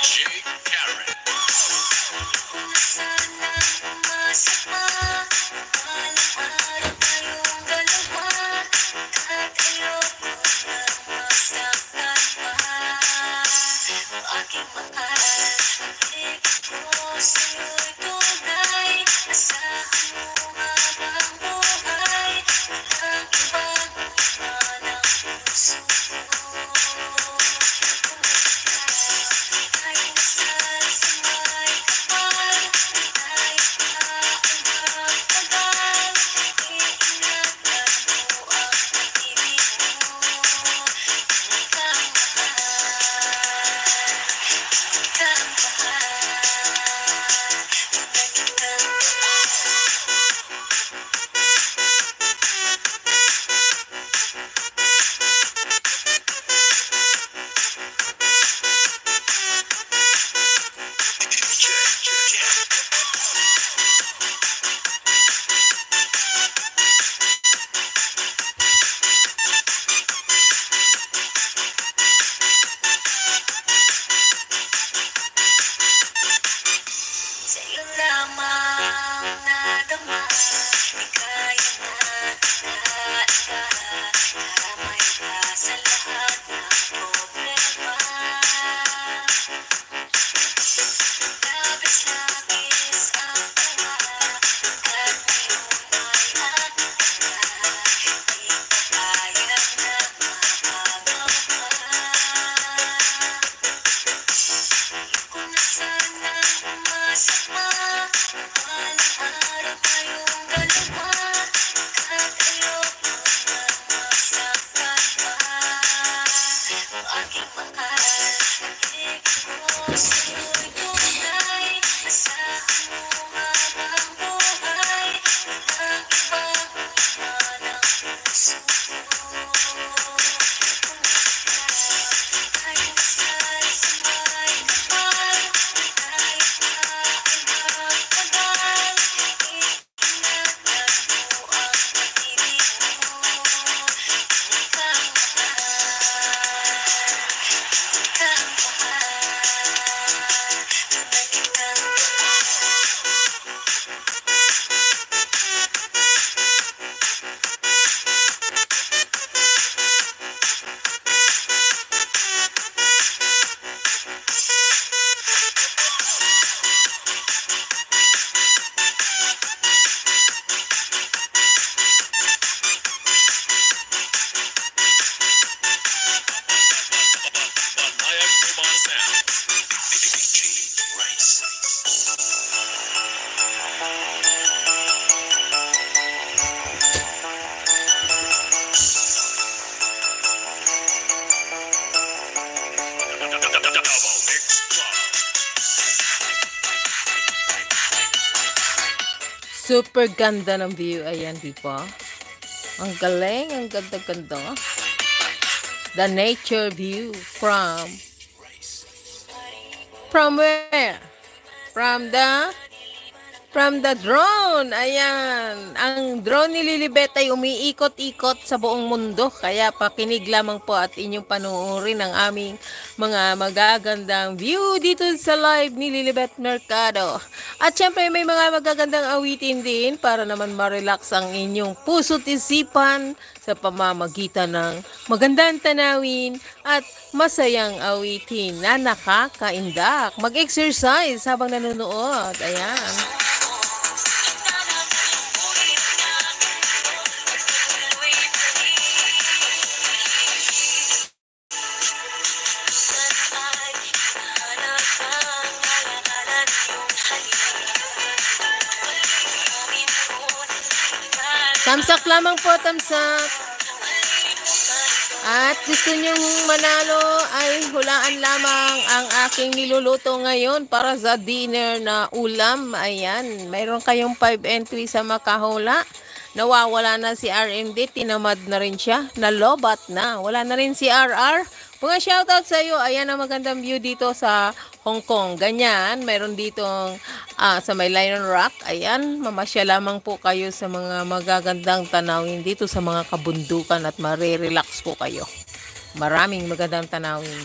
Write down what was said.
Jake Karen. Sana umasa pa, alang-araw tayong dalawa, at ayoko na masaktan pa. Aking mahal, pag-ibig ko sa'yo'y tunay, asahan mo habang buhay, walang ibang laman ang puso ko. Ay nasal sa may kapal, ay kaunang tagal, iingatan mo ang pag-ibig mo, kang mahal, kang mahal, nagkitang sa'yo lamang nadama, di kaya na iba, damay ka sa lahat ng problema. Labis-labis ang tawa, at ngayon ay akin na, di papayag na mapagawa. Ayoko na sanang umasa pa, alang-araw tayong dalawa, at ayoko na masaktan pa. Aking mahal, pag-ibig ko sa'yo'y tunay, asahan mo habang buhay, walang ibang laman ang puso ko. Ay nasal sa may kapal, ay kaunang tagal, iingatan mo ang pag-ibig mo, kang mahal, kang mahal, nagkitang Banayad Mobile Sounds. DJ Rice. Double Mix Club. Super ganda ng view. Ayan, di ba? Ang galing, ang ganda-ganda. The nature view from where? From the drone. Ayan. Ang drone ni Lilibet ay umiikot-ikot sa buong mundo. Kaya pakinig lamang po at inyong panuorin ang aming mga magagandang view dito sa live ni Lilibet Mercado. At syempre may mga magagandang awitin din para naman ma-relax ang inyong puso't isipan sa pamamagitan ng magandang tanawin at masayang awitin na nakakaindak. Mag-exercise habang nanonood. Ayan. Tamsak lamang po, tamsak. At gusto nyong manalo ay hulaan lamang ang aking niluluto ngayon para sa dinner na ulam. Ayan, mayroon kayong 5 entry sa makahula. Nawawala na si RMD, tinamad na rin siya, nalobat na. Wala na rin si RR. Mga shoutout sa iyo. Ayan ang magandang view dito sa Hong Kong. Ganyan, mayroon ditong sa may Lion Rock. Ayan, mamasya lamang po kayo sa mga magagandang tanawin dito sa mga kabundukan at marirelax po kayo. Maraming magandang tanawin.